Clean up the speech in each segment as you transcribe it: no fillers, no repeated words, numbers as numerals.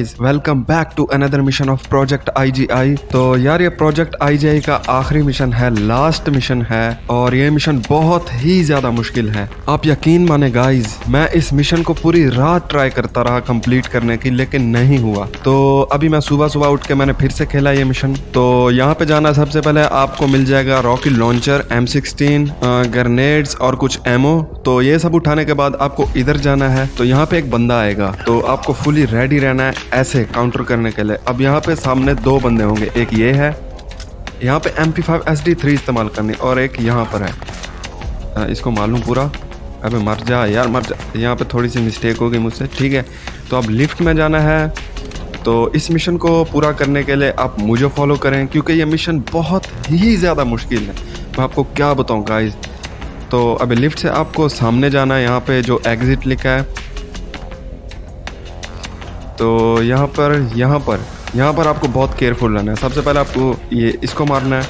Welcome back to another mission of project IGI. तो यार ये प्रोजेक्ट आईजीआई का आखिरी मिशन है, लास्ट मिशन है और ये मिशन बहुत ही ज्यादा मुश्किल है। आप यकीन माने गाइज, मैं इस मिशन को पूरी रात ट्राई करता रहा कंप्लीट करने की, लेकिन नहीं हुआ। तो अभी मैं सुबह सुबह उठ के मैंने फिर से खेला ये मिशन। तो यहाँ पे जाना, सबसे पहले आपको मिल जाएगा रॉकेट लॉन्चर, M16, ग्रेनेड्स और कुछ एमो। तो ये सब उठाने के बाद आपको इधर जाना है। तो यहाँ पे एक बंदा आएगा, तो आपको फुली रेडी रहना है ऐसे काउंटर करने के लिए। अब यहाँ पे सामने दो बंदे होंगे, एक ये है, यहाँ पे MP5 SD3 इस्तेमाल करनी, और एक यहाँ पर है। इसको मालूम पूरा। अबे मर जा यार, मर जा। यहाँ पे थोड़ी सी मिस्टेक हो गई मुझसे, ठीक है। तो अब लिफ्ट में जाना है। तो इस मिशन को पूरा करने के लिए आप मुझे फॉलो करें, क्योंकि ये मिशन बहुत ही ज़्यादा मुश्किल है। मैं आपको क्या बताऊँ गाइस। तो अभी लिफ्ट से आपको सामने जाना है, यहाँ पे जो एग्जिट लिखा है। तो यहाँ पर आपको बहुत केयरफुल रहना है। सबसे पहले आपको ये इसको मारना है,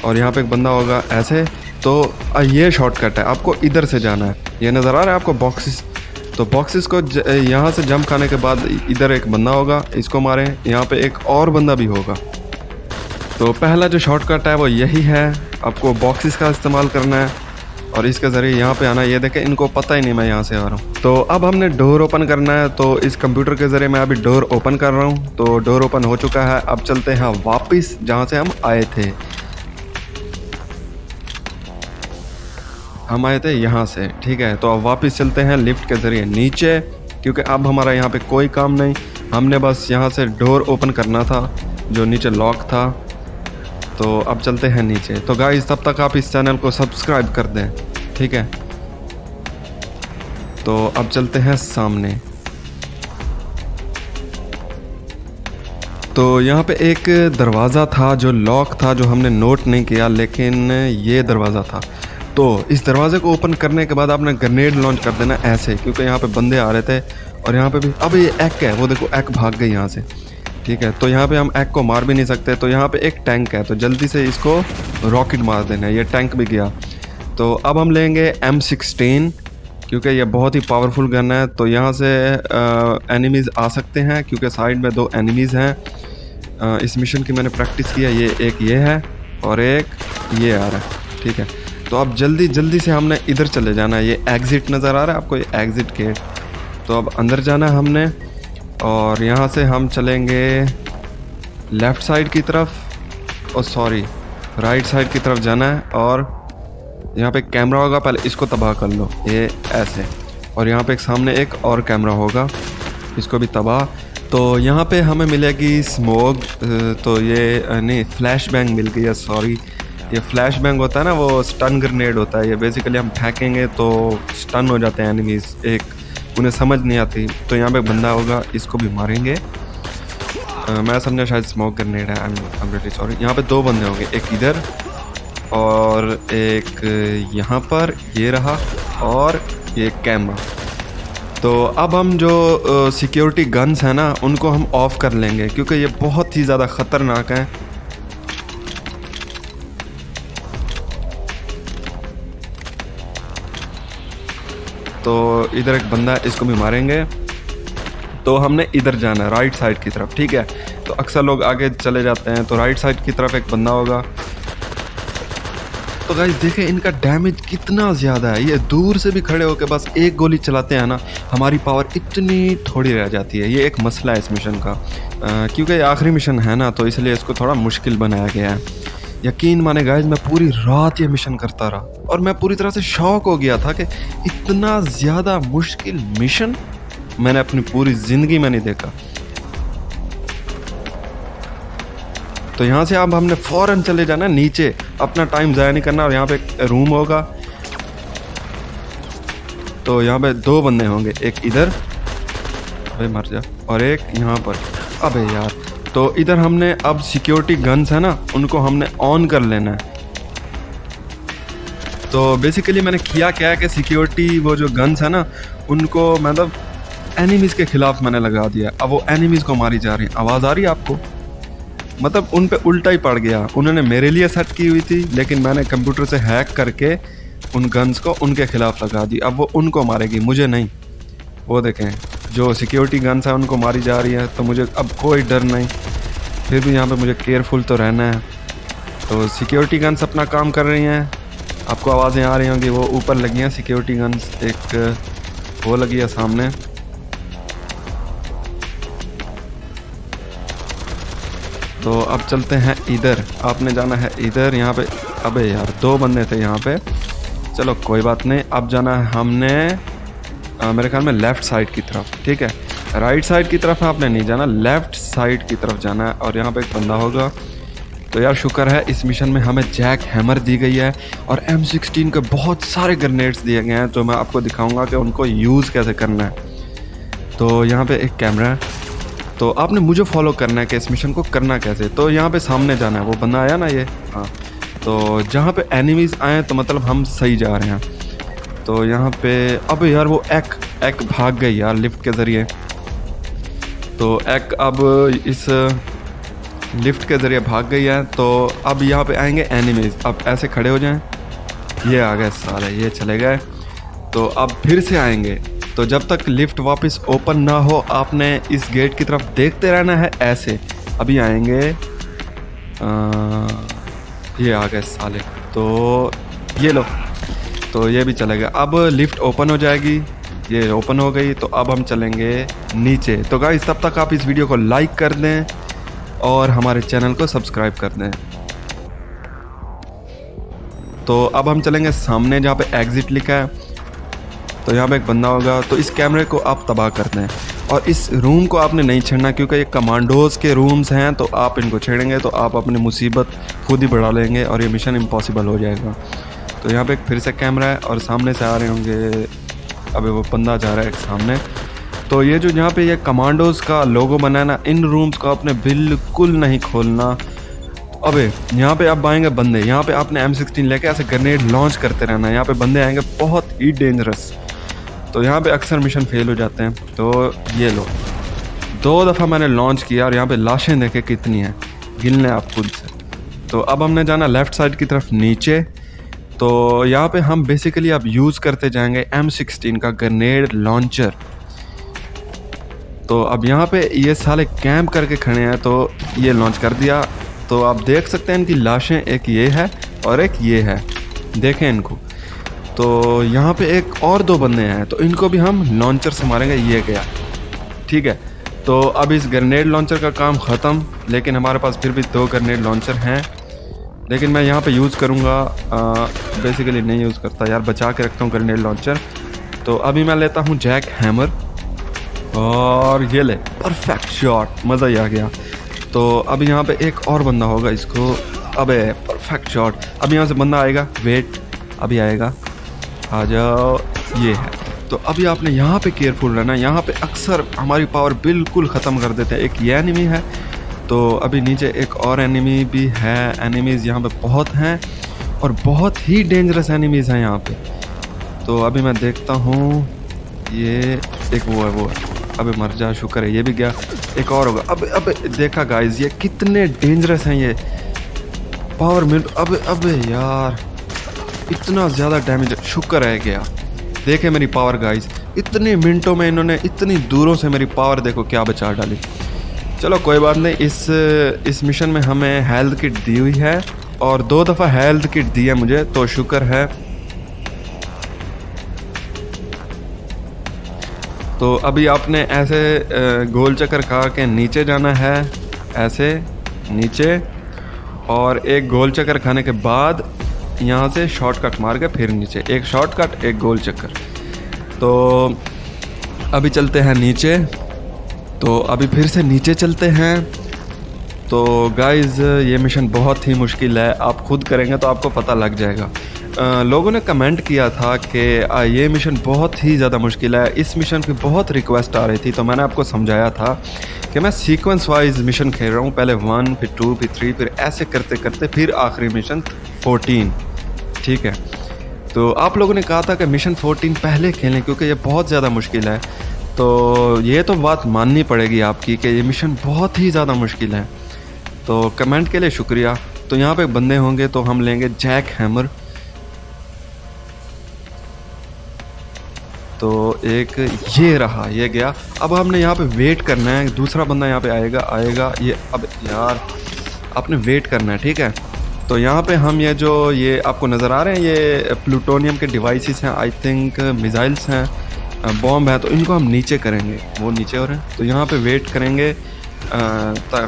और यहाँ पे एक बंदा होगा ऐसे। तो ये शॉर्टकट है, आपको इधर से जाना है। ये नज़र आ रहा है आपको बॉक्सेस। तो बॉक्सेस को यहाँ से जंप खाने के बाद इधर एक बंदा होगा, इसको मारें। यहाँ पे एक और बंदा भी होगा। तो पहला जो शॉर्टकट है वो यही है, आपको बॉक्सेस का इस्तेमाल करना है और इसके ज़रिए यहाँ पे आना है। ये देखें, इनको पता ही नहीं मैं यहाँ से आ रहा हूँ। तो अब हमने डोर ओपन करना है। तो इस कंप्यूटर के ज़रिए मैं अभी डोर ओपन कर रहा हूँ। तो डोर ओपन हो चुका है। अब चलते हैं वापस जहाँ से हम आए थे। हम आए थे यहाँ से, ठीक है। तो अब वापस चलते हैं लिफ्ट के ज़रिए नीचे, क्योंकि अब हमारा यहाँ पे कोई काम नहीं। हमने बस यहाँ से डोर ओपन करना था जो नीचे लॉक था। तो अब चलते हैं नीचे। तो गाइस, तब तक आप इस चैनल को सब्सक्राइब कर दें, ठीक है। तो अब चलते हैं सामने। तो यहाँ पे एक दरवाज़ा था जो लॉक था, जो हमने नोट नहीं किया, लेकिन ये दरवाज़ा था। तो इस दरवाजे को ओपन करने के बाद आपने ग्रेनेड लॉन्च कर देना ऐसे, क्योंकि यहाँ पे बंदे आ रहे थे। और यहाँ पे भी अब ये एक है, वो देखो एक भाग गई यहाँ से, ठीक है। तो यहाँ पे हम एक को मार भी नहीं सकते। तो यहाँ पे एक टैंक है, तो जल्दी से इसको रॉकेट मार देना है। ये टैंक भी गया। तो अब हम लेंगे M16, क्योंकि ये बहुत ही पावरफुल गन है। तो यहाँ से एनिमीज़ आ सकते हैं, क्योंकि साइड में दो एनिमीज़ हैं। इस मिशन की मैंने प्रैक्टिस किया। ये है और एक ये आ रहा है, ठीक है। तो अब जल्दी से हमने इधर चले जाना है। ये एग्ज़िट नज़र आ रहा है आपको, ये एग्ज़िट गेट। तो अब अंदर जाना है हमने, और यहाँ से हम चलेंगे लेफ़्ट साइड की तरफ, और सॉरी राइट साइड की तरफ जाना है। और यहाँ पे कैमरा होगा, पहले इसको तबाह कर लो, ये ऐसे। और यहाँ पे एक सामने एक और कैमरा होगा, इसको भी तबाह। तो यहाँ पे हमें मिलेगी स्मोक। तो ये नहीं, फ्लैश बैंग मिल गई है, सॉरी। ये फ्लैश बैंग होता है ना, वो स्टन ग्रेनेड होता है। ये बेसिकली हम फेंकेंगे तो स्टन हो जाते हैं एनिमीज़, एक उन्हें समझ नहीं आती। तो यहाँ पे बंदा होगा, इसको भी मारेंगे। मैं समझा शायद स्मोक ग्रेनेड है, आई एम रियली सॉरी। यहाँ पे दो बंदे होंगे, एक इधर और एक यहाँ पर, ये रहा, और ये कैमरा। तो अब हम जो सिक्योरिटी गन्स हैं ना, उनको हम ऑफ़ कर लेंगे, क्योंकि ये बहुत ही ज़्यादा ख़तरनाक हैं। तो इधर एक बंदा है, इसको भी मारेंगे। तो हमने इधर जाना है, राइट साइड की तरफ, ठीक है। तो अक्सर लोग आगे चले जाते हैं। तो राइट साइड की तरफ एक बंदा होगा। तो गाइस देखें, इनका डैमेज कितना ज़्यादा है। ये दूर से भी खड़े होकर बस एक गोली चलाते हैं ना, हमारी पावर इतनी थोड़ी रह जाती है। ये एक मसला है इस मिशन का, क्योंकि ये आखिरी मिशन है ना, तो इसलिए इसको थोड़ा मुश्किल बनाया गया है। यकीन माने गाइस, मैं पूरी रात ये मिशन करता रहा, और मैं पूरी तरह से शॉक हो गया था कि इतना ज़्यादा मुश्किल मिशन मैंने अपनी पूरी ज़िंदगी में नहीं देखा। तो यहाँ से अब हमने फ़ौरन चले जाना नीचे, अपना टाइम ज़ाया नहीं करना। और यहाँ पे एक रूम होगा। तो यहाँ पे दो बंदे होंगे, एक इधर, अबे मर जा, और एक यहाँ पर। अबे यार, तो इधर हमने अब सिक्योरिटी गन्स है ना, उनको हमने ऑन कर लेना है। तो बेसिकली मैंने किया क्या है कि सिक्योरिटी वो जो गन्स है ना, उनको मतलब एनिमीज़ के ख़िलाफ़ मैंने लगा दिया। अब वो एनिमीज़ को मारी जा रही है। आवाज़ आ रही है आपको? मतलब उन पे उल्टा ही पड़ गया। उन्होंने मेरे लिए सेट की हुई थी, लेकिन मैंने कंप्यूटर से हैक करके उन गन्स को उनके ख़िलाफ़ लगा दी। अब वो उनको मारेगी, मुझे नहीं। वो देखें, जो सिक्योरिटी गन्स है उनको मारी जा रही है, तो मुझे अब कोई डर नहीं। फिर भी यहाँ पे मुझे केयरफुल तो रहना है। तो सिक्योरिटी गन्स अपना काम कर रही हैं, आपको आवाज़ें आ रही होंगी, वो ऊपर लगी हैं सिक्योरिटी गन्स, एक वो लगी है सामने। तो अब चलते हैं इधर, आपने जाना है इधर। यहाँ पे अबे यार 2 बंदे थे यहाँ पे, चलो कोई बात नहीं। अब जाना है हमने मेरे ख्याल में लेफ़्ट साइड की तरफ, ठीक है। राइट साइड की तरफ आपने नहीं जाना, लेफ़्ट साइड की तरफ जाना है। और यहाँ पे एक बंदा होगा। तो यार शुक्र है इस मिशन में हमें जैक हैमर दी गई है और M16 के बहुत सारे ग्रेनेड्स दिए गए हैं, तो मैं आपको दिखाऊंगा कि उनको यूज़ कैसे करना है। तो यहाँ पे एक कैमरा है, तो आपने मुझे फॉलो करना है कि इस मिशन को करना कैसे। तो यहाँ पे सामने जाना है, वो बंदा आया ना ये, हाँ। तो जहाँ पे एनिमीज़ आए तो मतलब हम सही जा रहे हैं। तो यहाँ पे अब यार वो एक भाग गई यार लिफ्ट के ज़रिए। तो एक अब इस लिफ्ट के ज़रिए भाग गई है। तो अब यहाँ पे आएंगे एनिमीज़, अब ऐसे खड़े हो जाएं। ये आ गए सारे, ये चले गए। तो अब फिर से आएंगे। तो जब तक लिफ्ट वापस ओपन ना हो आपने इस गेट की तरफ देखते रहना है ऐसे। अभी आएंगे, ये आ गए साले। तो ये लो, तो ये भी चले गए। अब लिफ्ट ओपन हो जाएगी, ये ओपन हो गई। तो अब हम चलेंगे नीचे। तो गाइस तब तक आप इस वीडियो को लाइक कर दें और हमारे चैनल को सब्सक्राइब कर दें। तो अब हम चलेंगे सामने जहाँ पे एग्जिट लिखा है। तो यहाँ पे एक बंदा होगा, तो इस कैमरे को आप तबाह कर दें। और इस रूम को आपने नहीं छेड़ना, क्योंकि ये कमांडोज के रूम्स हैं। तो आप इनको छेड़ेंगे तो आप अपनी मुसीबत खुद ही बढ़ा लेंगे और ये मिशन इम्पॉसिबल हो जाएगा। तो यहाँ पे एक फिर से कैमरा है और सामने से आ रहे होंगे, अबे वो बंदा जा रहा है एक सामने। तो ये जो यहाँ पे ये कमांडोज का लोगो बना है ना, इन रूम्स को आपने बिल्कुल नहीं खोलना। अबे यहाँ पे आप आएंगे बंदे, यहाँ पे आपने M16 लेके ऐसे ग्रेनेड लॉन्च करते रहना। यहाँ पे बंदे आएंगे बहुत ही डेंजरस। तो यहाँ पे अक्सर मिशन फेल हो जाते हैं। तो ये लो, 2 दफ़ा मैंने लॉन्च किया और यहाँ पे लाशें देखे कितनी हैं, गिन लें आप खुद से। तो अब हमने जाना लेफ़्ट साइड की तरफ नीचे। तो यहाँ पे हम बेसिकली अब यूज़ करते जाएंगे M16 का ग्रेनेड लॉन्चर। तो अब यहाँ पे ये साले कैंप करके खड़े हैं, तो ये लॉन्च कर दिया। तो आप देख सकते हैं इनकी लाशें, एक ये है और एक ये है, देखें इनको। तो यहाँ पे एक और 2 बंदे हैं, तो इनको भी हम लॉन्चर से मारेंगे। ये गया, ठीक है। तो अब इस ग्रेनेड लॉन्चर का काम ख़त्म, लेकिन हमारे पास फिर भी 2 ग्रेनेड लॉन्चर हैं। लेकिन मैं यहाँ पे यूज़ करूँगा, बेसिकली नहीं यूज़ करता यार, बचा के रखता हूँ ग्रेनेड लॉन्चर। तो अभी मैं लेता हूँ जैक हैमर और ये ले, परफेक्ट शॉट, मज़ा ही आ गया। तो अब यहाँ पे एक और बंदा होगा, इसको, अबे परफेक्ट शॉट। अब यहाँ से बंदा आएगा, वेट, अभी आएगा, आ जाओ, ये है। तो अभी आपने यहाँ पे केयरफुल रहना। यहाँ पे अक्सर हमारी पावर बिल्कुल ख़त्म कर देते हैं। एक ये एनिमी है, तो अभी नीचे एक और एनिमी भी है। एनिमीज़ यहाँ पे बहुत हैं और बहुत ही डेंजरस एनिमीज़ हैं यहाँ पे। तो अभी मैं देखता हूँ, ये एक वो है, अबे मर जा, शुक्र है ये भी गया। एक और होगा, अब देखा गाइस ये कितने डेंजरस हैं ये, पावर मिनट। अब यार इतना ज़्यादा डैमेज, शुक्र है गया। देखे मेरी पावर गाइस, इतने मिनटों में इन्होंने इतनी दूरों से मेरी पावर देखो क्या बचा डाली। चलो कोई बात नहीं, इस मिशन में हमें हेल्थ किट दी हुई है और 2 दफ़ा हेल्थ किट दी है मुझे, तो शुक्र है। तो अभी आपने ऐसे गोल चक्कर खा के नीचे जाना है, ऐसे नीचे, और एक गोल चक्कर खाने के बाद यहाँ से शॉर्टकट मार के फिर नीचे, एक शॉर्टकट एक गोल चक्कर। तो अभी चलते हैं नीचे। तो अभी फिर से नीचे चलते हैं। तो गाइज़ ये मिशन बहुत ही मुश्किल है, आप खुद करेंगे तो आपको पता लग जाएगा। लोगों ने कमेंट किया था कि ये मिशन बहुत ही ज़्यादा मुश्किल है, इस मिशन की बहुत रिक्वेस्ट आ रही थी। तो मैंने आपको समझाया था कि मैं सीक्वेंस वाइज मिशन खेल रहा हूँ, पहले 1 फिर 2 फिर 3 फिर ऐसे करते करते फिर आखिरी मिशन 14, ठीक है। तो आप लोगों ने कहा था कि मिशन 14 पहले खेलें क्योंकि ये बहुत ज़्यादा मुश्किल है। तो ये तो बात माननी पड़ेगी आपकी कि ये मिशन बहुत ही ज़्यादा मुश्किल है। तो कमेंट के लिए शुक्रिया। तो यहाँ पे बंदे होंगे तो हम लेंगे जैक हैमर। तो एक ये रहा, ये गया। अब हमने यहाँ पे वेट करना है, दूसरा बंदा यहाँ पे आएगा ये। अब यार आपने वेट करना है, ठीक है। तो यहाँ पे हम ये आपको नज़र आ रहे हैं, ये प्लूटोनियम के डिवाइसेस हैं, आई थिंक मिसाइल्स हैं, बॉम्ब है। तो इनको हम नीचे करेंगे, वो नीचे हो रहे हैं। तो यहाँ पे वेट करेंगे,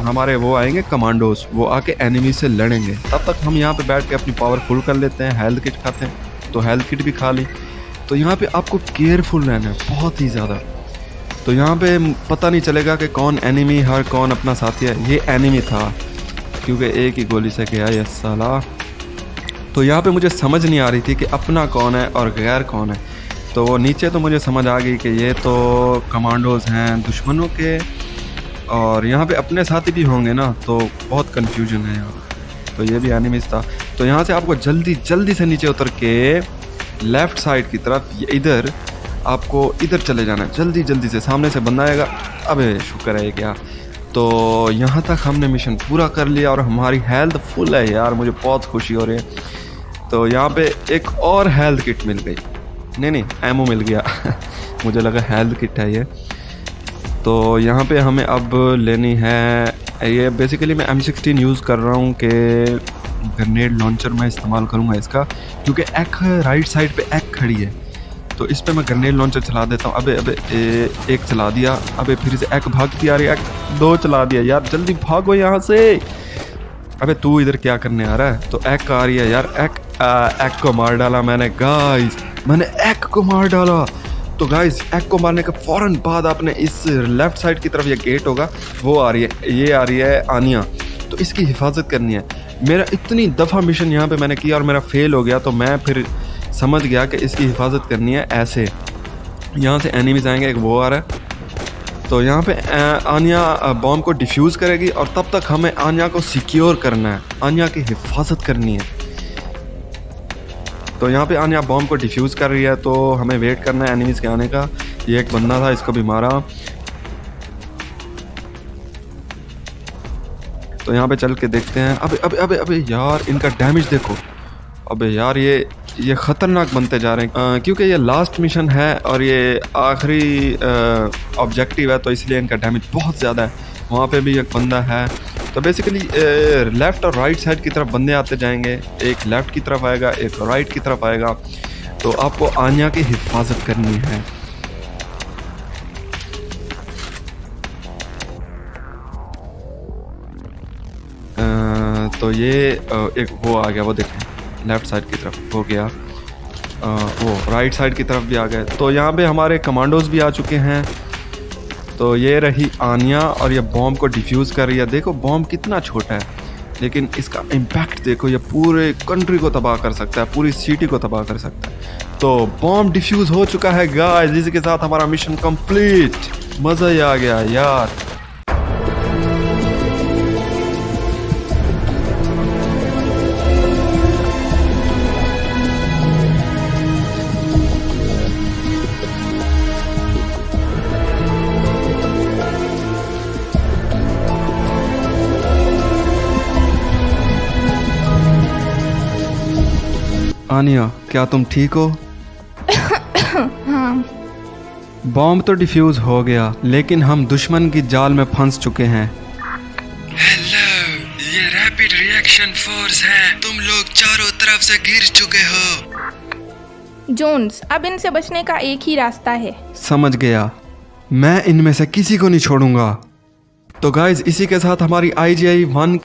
हमारे वो आएंगे कमांडोज, वो आके एनिमी से लड़ेंगे। तब तक हम यहाँ पे बैठ के अपनी पावर फुल कर लेते हैं, हेल्थ किट खाते हैं। तो हेल्थ किट भी खा ली। तो यहाँ पे आपको केयरफुल रहना है बहुत ही ज़्यादा। तो यहाँ पे पता नहीं चलेगा कि कौन एनिमी है कौन अपना साथी है। ये एनिमी था क्योंकि एक ही गोली से गया ये साला। तो यहाँ पे मुझे समझ नहीं आ रही थी कि अपना कौन है और गैर कौन है। तो नीचे तो मुझे समझ आ गई कि ये तो कमांडोज हैं दुश्मनों के, और यहाँ पे अपने साथी भी होंगे ना, तो बहुत कन्फ्यूजन है यहाँ। तो ये भी एनिमीज था। तो यहाँ से आपको जल्दी से नीचे उतर के लेफ़्ट साइड की तरफ, इधर आपको इधर चले जाना है जल्दी से। सामने से बंदा आएगा। अबे शुक्र है क्या। तो यहाँ तक हमने मिशन पूरा कर लिया और हमारी हेल्थ फुल है यार, मुझे बहुत खुशी हो रही है। तो यहाँ पे एक और हेल्थ किट मिल गई, नहीं एमओ मिल गया मुझे लगा हेल्थ किट है ये। तो यहाँ पे हमें अब लेनी है, ये बेसिकली मैं M16 यूज़ कर रहा हूँ कि ग्रेनेड लॉन्चर मैं इस्तेमाल करूँगा इसका, क्योंकि एक राइट साइड पे एक खड़ी है। तो इस पे मैं ग्रेनेड लॉन्चर चला देता हूँ। अबे एक चला दिया। अबे फिर से एक भागती आ रही है, दो चला दिया। यार जल्दी भागो यहाँ से। अबे तू इधर क्या करने आ रहा है। तो एक आ रही है यार, एक को मार डाला मैंने गाइस, मैंने एक को मार डाला। तो गाइस एक को मारने के फ़ौरन बाद आपने इस लेफ़्ट साइड की तरफ ये गेट होगा, वो आ रही है, ये आ रही है आनिया। तो इसकी हिफाजत करनी है। मेरा इतनी दफ़ा मिशन यहाँ पे मैंने किया और मेरा फेल हो गया, तो मैं फिर समझ गया कि इसकी हिफाजत करनी है ऐसे। यहाँ से एनिमीज आएंगे, एक वो आ रहा है। तो यहाँ पे आनिया बॉम्ब को डिफ्यूज़ करेगी और तब तक हमें आनिया को सिक्योर करना है, आनिया की हिफाजत करनी है। तो यहाँ पे आनिया बॉम्ब को डिफ्यूज़ कर रही है, तो हमें वेट करना है एनिमीज़ के आने का। ये एक बंदा था, इसको भी मारा। तो यहाँ पे चल के देखते हैं। अबे यार इनका डैमेज देखो। अबे यार ये ख़तरनाक बनते जा रहे हैं, क्योंकि ये लास्ट मिशन है और ये आखिरी ऑब्जेक्टिव है, तो इसलिए इनका डैमेज बहुत ज़्यादा है। वहाँ पे भी एक बंदा है। तो बेसिकली लेफ़्ट और राइट साइड की तरफ बंदे आते जाएंगे, एक लेफ़्ट की तरफ आएगा, एक राइट की तरफ आएगा। तो आपको आनिया की हिफाजत करनी है। तो ये एक वो आ गया, वो देखें लेफ़्ट साइड की तरफ हो गया, वो राइट साइड की तरफ भी आ गए। तो यहाँ पे हमारे कमांडोज भी आ चुके हैं। तो ये रही आनिया और ये बॉम्ब को डिफ्यूज़ कर रही है। देखो बॉम्ब कितना छोटा है, लेकिन इसका इम्पैक्ट देखो, ये पूरे कंट्री को तबाह कर सकता है, पूरी सिटी को तबाह कर सकता है। तो बॉम्ब डिफ्यूज़ हो चुका है गाइस, जिसके साथ हमारा मिशन कंप्लीट। मज़ा ही आ गया यार। आनिया क्या तुम ठीक हो? हाँ। बॉम्ब तो डिफ्यूज हो गया, लेकिन हम दुश्मन की जाल में फंस चुके हैं। हेलो, ये रैपिड रिएक्शन फोर्स है। तुम लोग चारों तरफ से घिर चुके हो। जोन्स, अब इनसे बचने का एक ही रास्ता है। समझ गया, मैं इनमें से किसी को नहीं छोड़ूंगा। तो गाइज इसी के साथ हमारी IGI 1